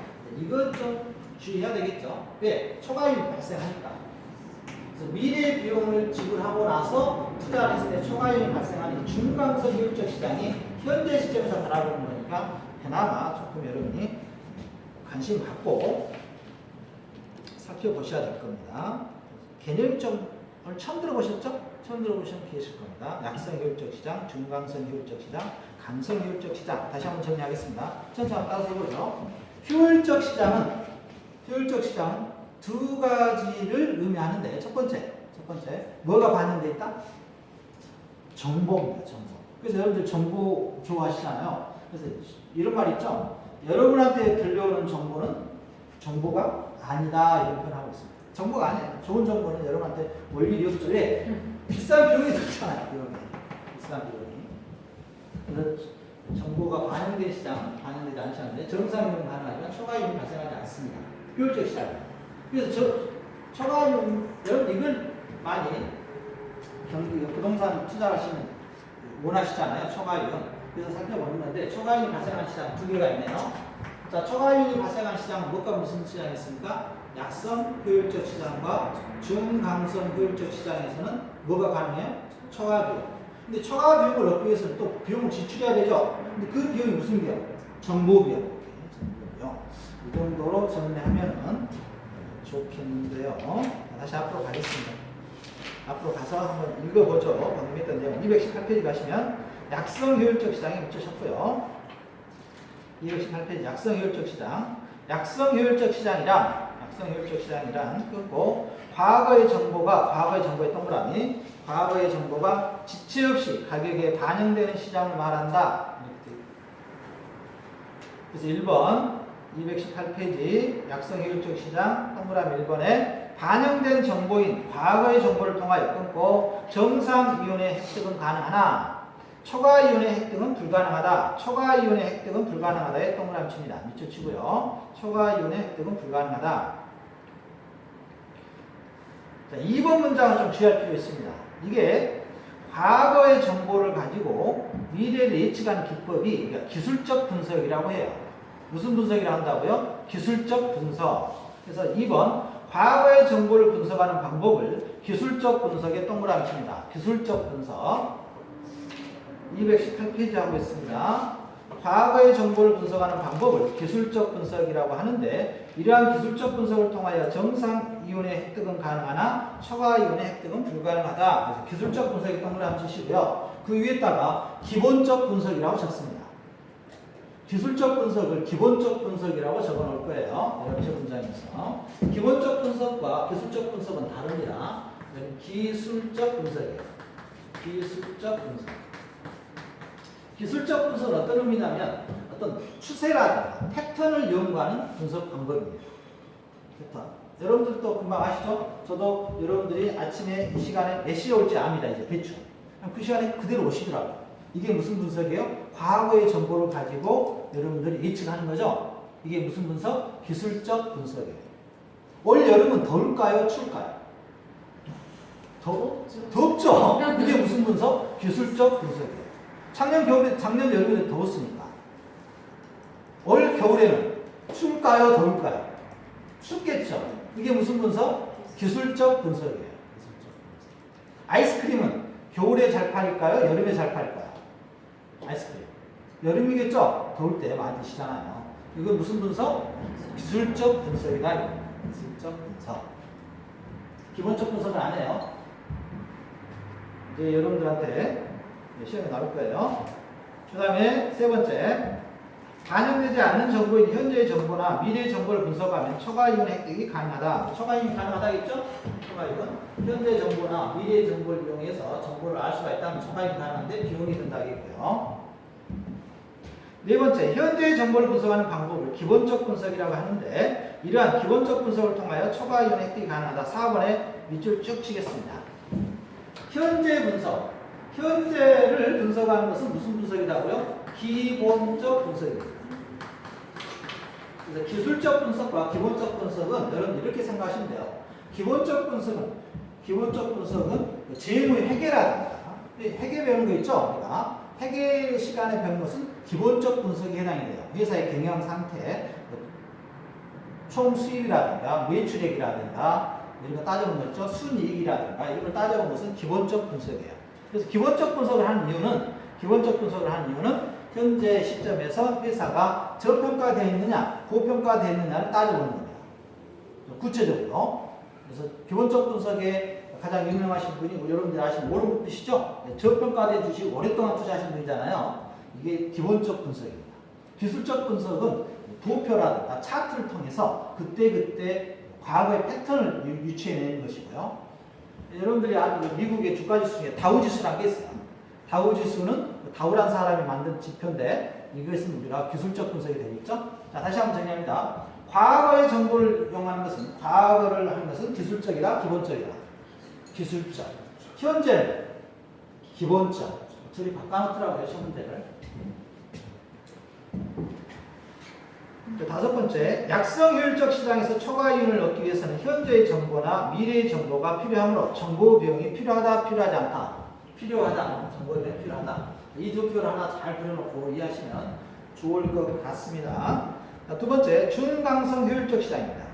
이것 좀 주의해야 되겠죠. 왜? 초과이윤이 발생하니까. 그래서 미래 비용을 지불하고 나서 투자를 했을 때 초과이윤이 발생하는 중강성 효율적 시장이 현재 시점에서 바라보는 거니까 그나마 조금 여러분이 관심 갖고 살펴보셔야 될 겁니다. 개념점을 처음 들어보셨죠? 처음 들어보시면 계실 겁니다. 약성 효율적 시장, 중강성 효율적 시장, 강성 효율적 시장. 다시 한번 정리하겠습니다. 천천히 한번 따라서 해보죠. 효율적 시장은 두 가지를 의미하는데 첫 번째 뭐가 반영되어 있다? 정보입니다. 정보. 그래서 여러분들 정보 좋아하시잖아요. 그래서 이런 말 있죠? 여러분한테 들려오는 정보는 정보가 아니다 이런 표현하고 있습니다. 정보가 아니에요. 좋은 정보는 여러분한테 올 일이 없죠. 왜? 비싼 비용이 들잖아요. 비싼 비용이. 그래서 정보가 반영된 시장, 반영되지 않은 시장인데 정상이윤은 가능하지만 초과이윤이 발생하지 않습니다. 효율적 시장. 그래서 초과이용, 여러분 이걸 많이 경기 부동산 투자하시는 원하시잖아요. 초과이용. 그래서 살펴보는 건데 초과이용이 발생한 시장 두 개가 있네요. 자, 초과이용이 발생한 시장은 뭐가 무슨 시장이 있습니까? 약성 효율적 시장과 중강성 효율적 시장에서는 뭐가 가능해요? 초과 비용. 근데 초과 비용을 얻기 위해서는 또 비용을 지출해야 되죠. 근데 그 비용이 무슨 비용? 정보 비용. 정보 비용. 이 정도로 정리하면은 좋겠는데요. 다시 앞으로 가겠습니다. 앞으로 가서 한번 읽어보죠. 방금 했던 내용 218페이지 가시면 약성 효율적 시장에 묻히셨고요. 218페이지 약성 효율적 시장. 약성 효율적 시장이란 그리고 과거의 정보의 동그라미, 과거의 정보가 지체 없이 가격에 반영되는 시장을 말한다. 그래서 1번 218페이지 약성 효율적 시장 동그라미 1번에 반영된 정보인 과거의 정보를 통하여 끊고 정상이윤의 획득은 가능하나 초과이윤의 획득은 불가능하다. 초과이윤의 획득은 불가능하다에 동그라미 칩니다. 밑줄 치고요. 초과이윤의 획득은 불가능하다. 자, 2번 문장은 좀 주의할 필요 있습니다. 이게 과거의 정보를 가지고 미래를 예측하는 기법이 그러니까 기술적 분석이라고 해요. 무슨 분석이라 한다고요? 기술적 분석. 그래서 2번 과거의 정보를 분석하는 방법을 기술적 분석에 동그라미 칩니다. 기술적 분석. 218페이지 하고 있습니다. 과거의 정보를 분석하는 방법을 기술적 분석이라고 하는데 이러한 기술적 분석을 통하여 정상 이윤의 획득은 가능하나 초과 이윤의 획득은 불가능하다. 그래서 기술적 분석에 동그라미 치시고요. 그 위에다가 기본적 분석이라고 적습니다. 기술적 분석을 기본적 분석이라고 적어 놓을 거예요. 여러분 제 문장에서. 기본적 분석과 기술적 분석은 다릅니다. 기술적 분석이에요. 기술적 분석. 기술적 분석은 어떤 의미냐면 어떤 추세라든가 패턴을 연구하는 분석 방법입니다. 패턴. 여러분들도 금방 아시죠? 저도 여러분들이 아침에 이 시간에 몇 시에 올지 압니다. 이제 대충. 그 시간에 그대로 오시더라고요. 이게 무슨 분석이에요? 과거의 정보를 가지고 여러분들이 예측하는 거죠? 이게 무슨 분석? 기술적 분석이에요. 올 여름은 더울까요? 추울까요? 덥죠? 이게 무슨 분석? 기술적 분석이에요. 작년 여름에는 더웠으니까. 올 겨울에는 추울까요? 더울까요? 춥겠죠? 이게 무슨 분석? 기술적 분석이에요. 아이스크림은 겨울에 잘 팔릴까요? 여름에 잘 팔릴까요? 아이스크림. 여름이겠죠? 더울 때 많이 드시잖아요. 이건 무슨 분석? 기술적 분석이다. 기술적 분석. 기본적 분석은 안 해요. 이제 여러분들한테 시험에 나올 거예요. 그 다음에 세 번째. 반영되지 않는 정보인 현재의 정보나 미래의 정보를 분석하면 초과이윤 획득이 가능하다. 초과이윤이 가능하다겠죠? 초과이윤. 현재 정보나 미래의 정보를 이용해서 정보를 알 수가 있다면 초과이윤이 가능한데 비용이 든다겠고요. 네 번째, 현재의 정보를 분석하는 방법을 기본적 분석이라고 하는데 이러한 기본적 분석을 통하여 초과이윤 획득이 가능하다. 4번에 밑줄 쭉 치겠습니다. 현재 분석. 현재를 분석하는 것은 무슨 분석이라고요? 기본적 분석입니다. 그래서 기술적 분석과 기본적 분석은 여러분 이렇게 생각하시면 돼요. 기본적 분석은 재무의 회계라든가 회계 배우는 거 있죠? 우리가 회계 시간에 배운 것은 기본적 분석에 해당이 돼요. 회사의 경영 상태, 총 수입이라든가 매출액이라든가 이런 거 따져본 거 있죠? 순이익이라든가 이걸 따져본 것은 기본적 분석이에요. 그래서 기본적 분석을 하는 이유는 현재 시점에서 회사가 저평가되어 있느냐, 고평가되어 있느냐를 따져보는 겁니다. 구체적으로. 그래서 기본적 분석에 가장 유명하신 분이 여러분들이 아시는 워런 버핏이죠? 저평가된 주식 오랫동안 투자하신 분이잖아요. 이게 기본적 분석입니다. 기술적 분석은 도표라든가 차트를 통해서 그때 과거의 패턴을 유추해내는 것이고요. 여러분들이 아는 미국의 주가지수 중에 다우지수라는 게 있어요. 다우지수는 다우란 사람이 만든 지표인데 이것은 우리가 기술적 분석이 되겠죠? 자, 다시 한번 정리합니다. 과거의 정보를 이용하는 것은 과거를 하는 것은 기술적이다, 기본적이다. 기술적. 현재는 기본적. 둘이 바꿔놓더라고요, 시험문제를. 다섯 번째, 약성 효율적 시장에서 초과 이윤을 얻기 위해서는 현재의 정보나 미래의 정보가 필요하므로 정보 비용이 필요하다, 필요하지 않다. 필요하다. 정보 비용이 필요하다. 이 두 표를 하나 잘 그려놓고 이해하시면 좋을 것 같습니다. 두 번째, 준강성 효율적 시장입니다.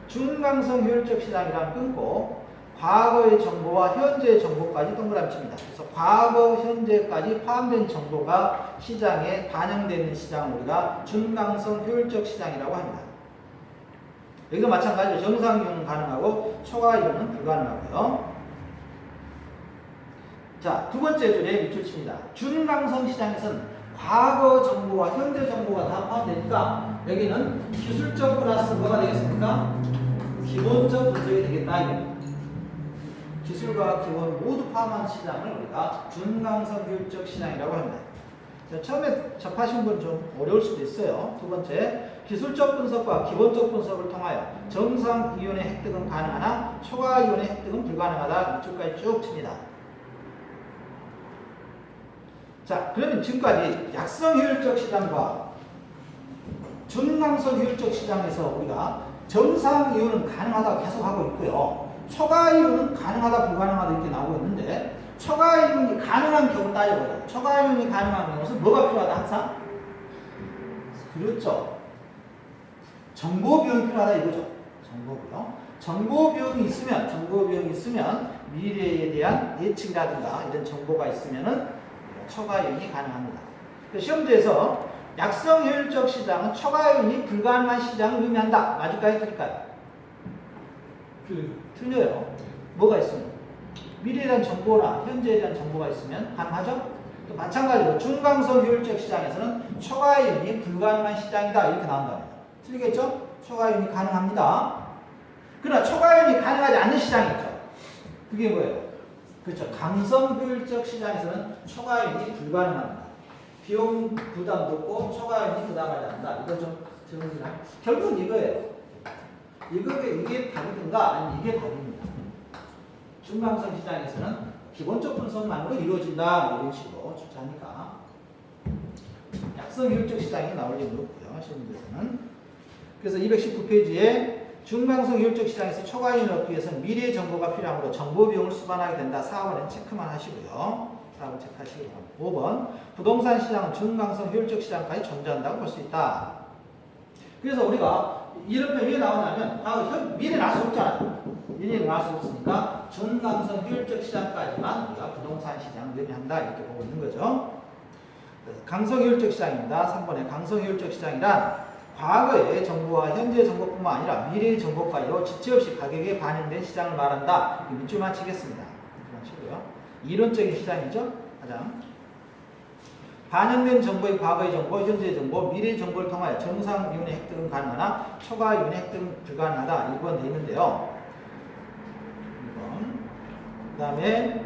준강성 효율적 시장이라는 끊고 과거의 정보와 현재의 정보까지 동그라미 칩니다. 그래서 과거, 현재까지 포함된 정보가 시장에 반영되는 시장을 우리가 준강성 효율적 시장이라고 합니다. 여기도 마찬가지로 정상 이용은 가능하고 초과 이용은 불가능하고요. 자, 두 번째 줄에 밑줄 칩니다. 준강성 시장에서는 과거 정보와 현재 정보가 다 포함되니까 여기는 기술적 플러스 뭐가 되겠습니까? 기본적 분석이 되겠다 이겁니다. 기술과 기본 모두 포함한 시장을 우리가 준강성 효율적 시장이라고 합니다. 자, 처음에 접하신 분 좀 어려울 수도 있어요. 두 번째, 기술적 분석과 기본적 분석을 통하여 정상 이윤의 획득은 가능하나 초과 이윤의 획득은 불가능하다. 이쪽까지 쭉 칩니다. 자, 그러면 지금까지 약성 효율적 시장과 준강성 효율적 시장에서 우리가 정상 이윤은 가능하다고 계속 하고 있고요. 초과 이윤은 가능하다, 불가능하다 이렇게 나오고 있는데 초과 이윤이 가능한 경우 따져보자. 초과 이윤이 가능한 경우는 뭐가 필요하다 항상? 그렇죠. 정보 비용이 필요하다 이거죠. 정보 비용. 정보 비용이 있으면 미래에 대한 예측이라든가 이런 정보가 있으면은 초과 이윤이 가능합니다. 시험지에서 약성 효율적 시장은 초과 이윤이 불가능한 시장을 의미한다. 맞을까요? 틀릴까요? 틀려요. 뭐가 있으면? 미래에 대한 정보나 현재에 대한 정보가 있으면 가능하죠? 또 마찬가지로 중강성 효율적 시장에서는 초과 이윤이 불가능한 시장이다. 이렇게 나온답니다. 틀리겠죠? 초과 이윤이 가능합니다. 그러나 초과 이윤이 가능하지 않는 시장이 있죠. 그게 뭐예요? 그렇죠. 강성 효율적 시장에서는 초과 이윤이 불가능합니다. 비용 부담도 없고 초과 이윤이 부담하지 않는다. 이거 좀 정리를 결국은 이거예요. 이게 답이든가 아니면 이게 답입니다. 중강성 시장에서는 기본적 분석만으로 이루어진다. 이런 식으로 주장하니까 약성 효율적 시장이 나올 일은 없고요. 시험에서는. 그래서 219페이지에 중강성 효율적 시장에서 초과 이윤을 얻기 위해서는 미래의 정보가 필요하므로 정보 비용을 수반하게 된다. 4번에는 체크만 하시고요. 4번 체크하시기 바랍니다. 5번 부동산 시장은 중강성 효율적 시장까지 존재한다고 볼 수 있다. 그래서 우리가 이런 표현이 나오냐면 미래 나올 수 없잖아요. 미래는 나올 수 없으니까 중강성 효율적 시장까지만 우리가 부동산 시장을 의미한다. 이렇게 보고 있는 거죠. 그래서 강성 효율적 시장입니다. 3번에 강성 효율적 시장이란 과거의 정보와 현재 정보뿐만 아니라 미래의 정보까지도 지체 없이 가격에 반영된 시장을 말한다. 밑줄만 치겠습니다. 밑줄만 치고요. 이론적인 시장이죠. 가장 반영된 정보의 과거의 정보, 현재의 정보, 미래의 정보를 통하여 정상 이윤의 획득은 가능하나 초과 이윤의 획득은 불가능하다. 1번 돼 있는데요. 2번. 그 다음에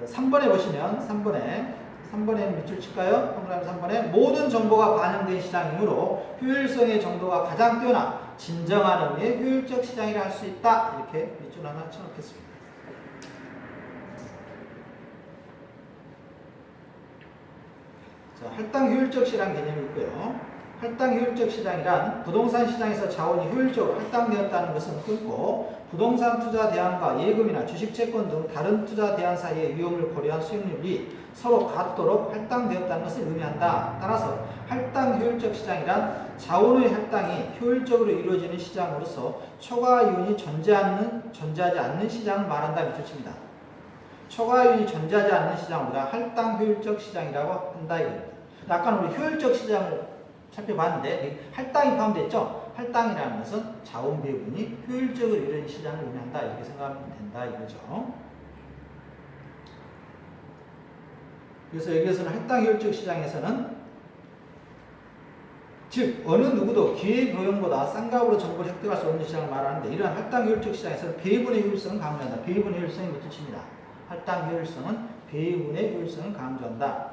3번에 보시면 3번에 밑줄 칠까요? 동그라미 3번에 모든 정보가 반영된 시장이므로 효율성의 정도가 가장 뛰어나 진정한 의미의 효율적 시장이라 할 수 있다. 이렇게 밑줄 하나 쳐놓겠습니다. 자, 할당 효율적 시장 개념이 있고요. 할당 효율적 시장이란 부동산 시장에서 자원이 효율적으로 할당되었다는 것은 끊고 부동산 투자 대안과 예금이나 주식 채권 등 다른 투자 대안 사이의 위험을 고려한 수익률이 서로 같도록 할당되었다는 것을 의미한다. 따라서 할당 효율적 시장이란 자원의 할당이 효율적으로 이루어지는 시장으로서 초과 이윤이 존재하지 않는 시장을 말한다. 밑줄칩니다. 초과 이윤이 존재하지 않는 시장을 우리가 할당 효율적 시장이라고 한다 이겁니다. 아까 우리 효율적 시장을 살펴봤는데 할당이 포함됐죠? 할당이라는 것은 자원 배분이 효율적으로 이루어지는 시장을 의미한다. 이렇게 생각하면 된다 이거죠. 그래서 여기에서는 할당 효율적 시장에서는 즉 어느 누구도 기회보용보다 싼 값으로 정보를 획득할 수 없는 시장을 말하는데 이러한 할당 효율적 시장에서는 배분의 효율성을 강조한다. 배분의 효율성이 몇 뜻입니다. 할당 효율성은 배분의 효율성을 강조한다.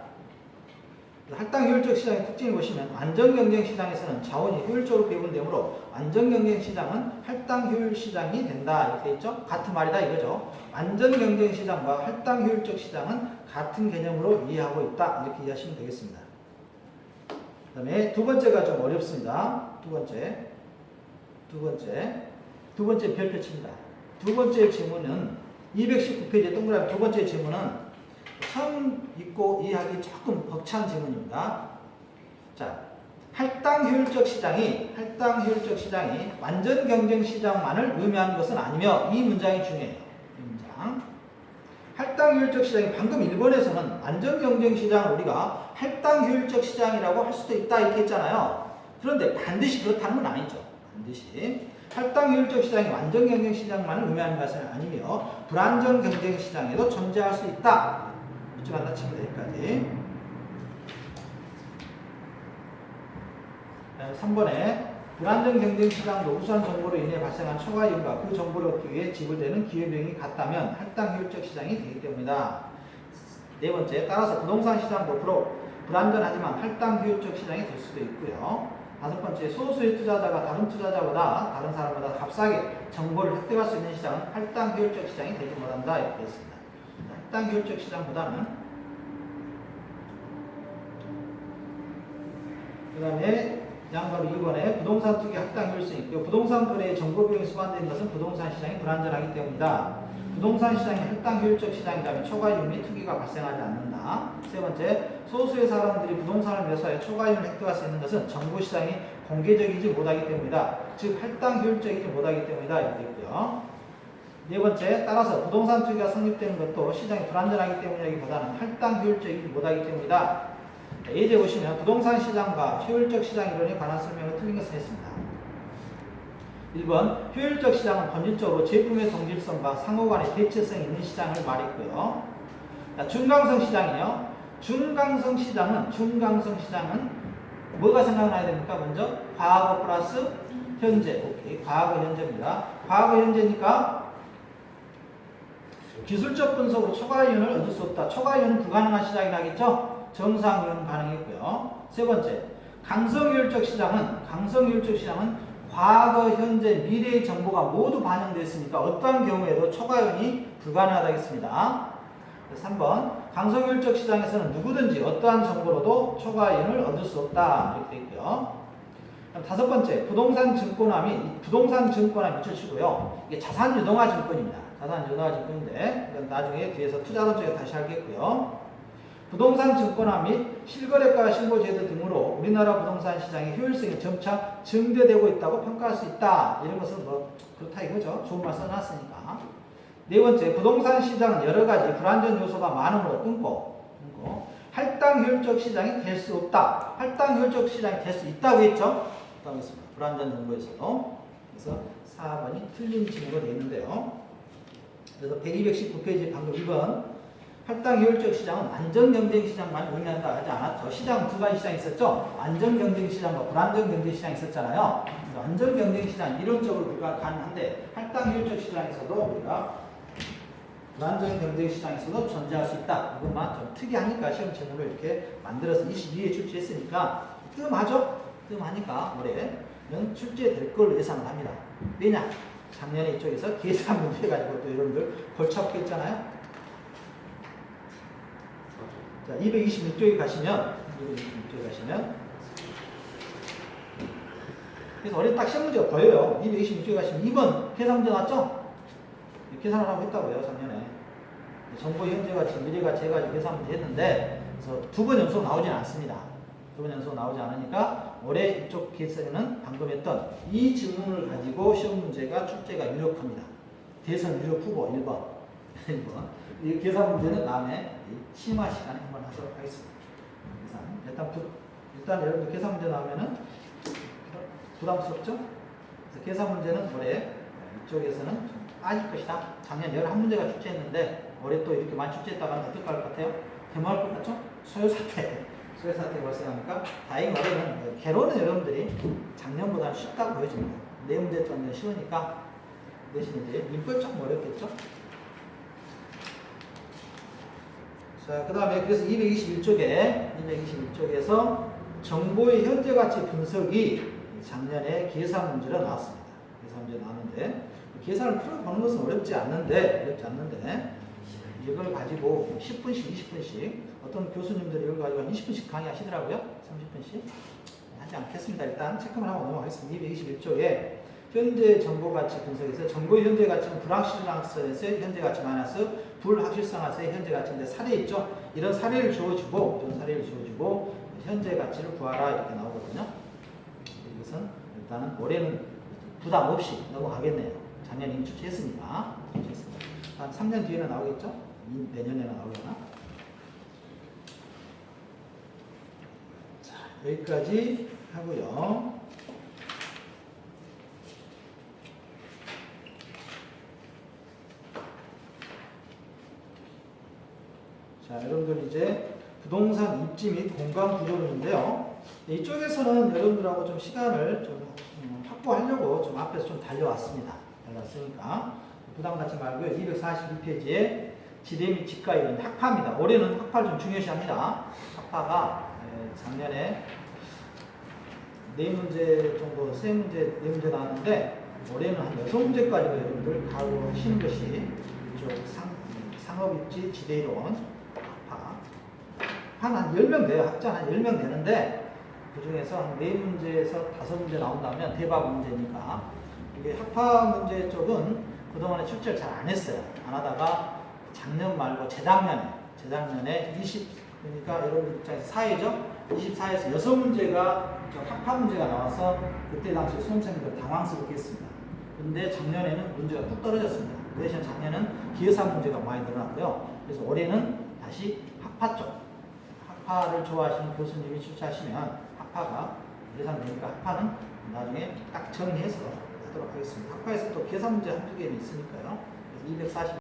할당 효율적 시장의 특징을 보시면 안전경쟁 시장에서는 자원이 효율적으로 배분되므로 안전경쟁 시장은 할당 효율 시장이 된다. 이렇게 있죠? 같은 말이다 이거죠. 안전경쟁 시장과 할당 효율적 시장은 같은 개념으로 이해하고 있다. 이렇게 이해하시면 되겠습니다. 그다음에 두 번째가 좀 어렵습니다. 두 번째 별표칩니다. 두 번째 질문은 219페이지 동그라미 두 번째 질문은 처음 읽고 이해하기 조금 벅찬 질문입니다. 자, 할당 효율적 시장이 완전 경쟁 시장만을 의미하는 것은 아니며 이 문장이 중요해요. 이 문장. 할당 효율적 시장이 방금 1번에서는 완전 경쟁 시장을 우리가 할당 효율적 시장이라고 할 수도 있다 이렇게 했잖아요. 그런데 반드시 그렇다는 건 아니죠. 반드시 할당 효율적 시장이 완전 경쟁 시장만을 의미하는 것은 아니며 불완전 경쟁 시장에도 존재할 수 있다. 이쪽만 닫히면 여기까지. 3번에 불완전 경쟁 시장도 우수한 정보로 인해 발생한 초과이윤과 그 정보를 얻기 위해 지불되는 기회비용이 같다면 할당 효율적 시장이 되기 때문이다. 네 번째, 따라서 부동산 시장도 불완전하지만 할당 효율적 시장이 될 수도 있고요. 다섯 번째, 소수의 투자자가 다른 사람보다 값싸게 정보를 획득할 수 있는 시장은 할당 효율적 시장이 되지 못한다. 이렇게 했습니다. 할당 효율적 시장보다는 그 다음에 양바로 2번에 부동산 투기 할당 효율성이 있고 부동산 거래에 정보 비용이 수반되는 것은 부동산 시장이 불안전하기 때문이다. 부동산 시장이 할당 효율적 시장이라면 초과이윤 및 투기가 발생하지 않는다. 세 번째, 소수의 사람들이 부동산을 매수하여 초과이윤을 획득할 수 있는 것은 정보 시장이 공개적이지 못하기 때문이다. 즉 할당 효율적이지 못하기 때문이다. 이렇게 있고요. 네 번째, 따라서 부동산 투기가 성립되는 것도 시장이 불안전하기 때문이라기보다는 할당 효율적이지 못하기 때문이다. 예제 보시면 부동산 시장과 효율적 시장 이론에 관한 설명을 틀린 것을 했습니다. 1번, 효율적 시장은 본질적으로 제품의 동질성과 상호간의 대체성이 있는 시장을 말했고요. 중강성 시장이요. 중강성 시장은 뭐가 생각나야 됩니까? 먼저 과거 플러스 현재. 오케이. 과거 현재입니다. 과거 현재니까 기술적 분석으로 초과이윤을 얻을 수 없다. 초과이윤은 불가능한 시장이라겠죠? 정상이윤 가능했고요. 세 번째, 강성효율적 시장은 과거, 현재, 미래의 정보가 모두 반영됐으니까 어떠한 경우에도 초과이윤이 불가능하다겠습니다. 3번, 강성효율적 시장에서는 누구든지 어떠한 정보로도 초과이윤을 얻을 수 없다. 이렇게 되어 있고요. 다섯 번째, 부동산 증권화 밑줄 치고요. 이게 자산 유동화 증권입니다. 자산 유동화 증권인데 나중에 뒤에서 투자론 쪽에서 다시 하겠고요. 부동산 증권화 및 실거래가 신고제도 등으로 우리나라 부동산 시장의 효율성이 점차 증대되고 있다고 평가할 수 있다. 이런 것은 뭐 그렇다 이거죠. 좋은 말 써놨으니까. 네 번째, 부동산 시장은 여러 가지 불안전 요소가 많음으로 끊고 할당 효율적 시장이 될 수 없다. 할당 효율적 시장이 될 수 있다고 했죠. 있다고 했습니다. 불안전 정보에서도. 그래서 4번이 틀린 질문으로 되어 있는데요. 그래서 219페이지 방금 2번 할당 효율적 시장은 완전 경쟁 시장만 의미한다 하지 않았죠. 시장 두 가지 시장이 있었죠. 완전 경쟁 시장과 불완전 경쟁 시장이 있었잖아요. 완전 경쟁 시장 이론적으로 우리가 가능한데 할당 효율적 시장에서도 우리가 불완전 경쟁 시장에서도 존재할 수 있다. 이것만 좀 특이하니까 시험 제목을 이렇게 만들어서 22회 출제했으니까 뜸하죠? 뜸하니까 올해는 출제될 걸로 예상을 합니다. 왜냐? 작년에 이쪽에서 계산 문제 해가지고 또 여러분들 골치 아프게 했잖아요. 자, 226쪽에 가시면 그래서 어제 딱 시험 문제가 보여요. 226쪽에 가시면 2번 계산 문제 나왔죠? 계산을 하고 했다고요, 작년에. 정보 현재가 미래가 재가지고 계산 문제 했는데 그래서 2번 연속 나오진 않습니다. 2번 연속 나오지 않으니까 올해 이쪽 계산에는 방금 했던 이 질문을 가지고 시험 문제가 출제가 유력합니다. 대선 유력 후보 1번. 1번. 이 계산 문제는 다음에 심화 시간에 한번 하도록 하겠습니다. 일단 여러분들 계산 문제 나오면은 부담스럽죠? 그래서 계산 문제는 올해 이쪽에서는 좀 빠질 것이다. 작년 11문제가 출제했는데 올해 또 이렇게 많이 출제했다가는 어떨 것 같아요? 대모할 것 같죠? 소요사태 발생하니까 다행히 올해는 개론은 여러분들이 작년보다 쉽다고 보여집니다. 네 문제 정도는 쉬우니까 대신 이제 민법 좀 어렵겠죠? 자, 그 다음에 그래서 221쪽에서 정보의 현재 가치 분석이 작년에 계산 문제로 나왔습니다. 계산 문제 나왔는데 계산을 풀어보는 것은 어렵지 않는데 이걸 가지고 10분씩 20분씩 어떤 교수님들이 이걸 가지고 한 20분씩 강의하시더라고요. 30분씩. 하지 않겠습니다. 일단 체크만 하고 넘어가겠습니다. 221조에 현재 정보 가치 분석에서 정보의 현재 가치는 불확실성에서의 현재 가치 마이너스 불확실성에서의 현재 가치인데 사례 있죠? 이런 사례를 주어주고 현재 가치를 구하라 이렇게 나오거든요. 이것은 일단은 올해는 부담 없이 넘어가겠네요. 작년에 이미 출제했으니까. 한 3년 뒤에는 나오겠죠? 내년에는 나오려나? 자, 여기까지 하고요. 자, 여러분들 이제 부동산 입지 및 공간 구조론인데요. 이쪽에서는 여러분들하고 좀 시간을 좀 확보하려고 좀 앞에서 좀 달려왔습니다. 달려왔으니까 부담 갖지 말고요. 242페이지에 지대 및 집가 이런 학파입니다. 올해는 학파를 좀 중요시합니다. 학파가 작년에 4문제 정도, 3문제, 4문제 나왔는데 올해는 한 6문제까지 여러분들 가고 하시는 것이 이쪽 상업입지 지대이론 한 10명 돼요. 학자 한 10명 되는데 그 중에서 한 4문제에서 5문제 나온다면 대박 문제니까 이게 학파 문제 쪽은 그동안에 출제를 잘 안 했어요. 안 하다가 작년 말고 재작년에 그러니까 여러분 입장에서 4회죠. 24에서 6문제가 학파 문제가 나와서 그때 당시 수험생들 당황스럽게 했습니다. 근데 작년에는 문제가 뚝 떨어졌습니다. 그 대신 작년은 기회사 문제가 많이 늘어났고요. 그래서 올해는 다시 학파 쪽 학파를 좋아하시는 교수님이 출제하시면 학파가 예상되니까 학파는 나중에 딱 정리해서 하도록 하겠습니다. 학파에서 또 계산 문제 한두 개는 있으니까요. 그래서 240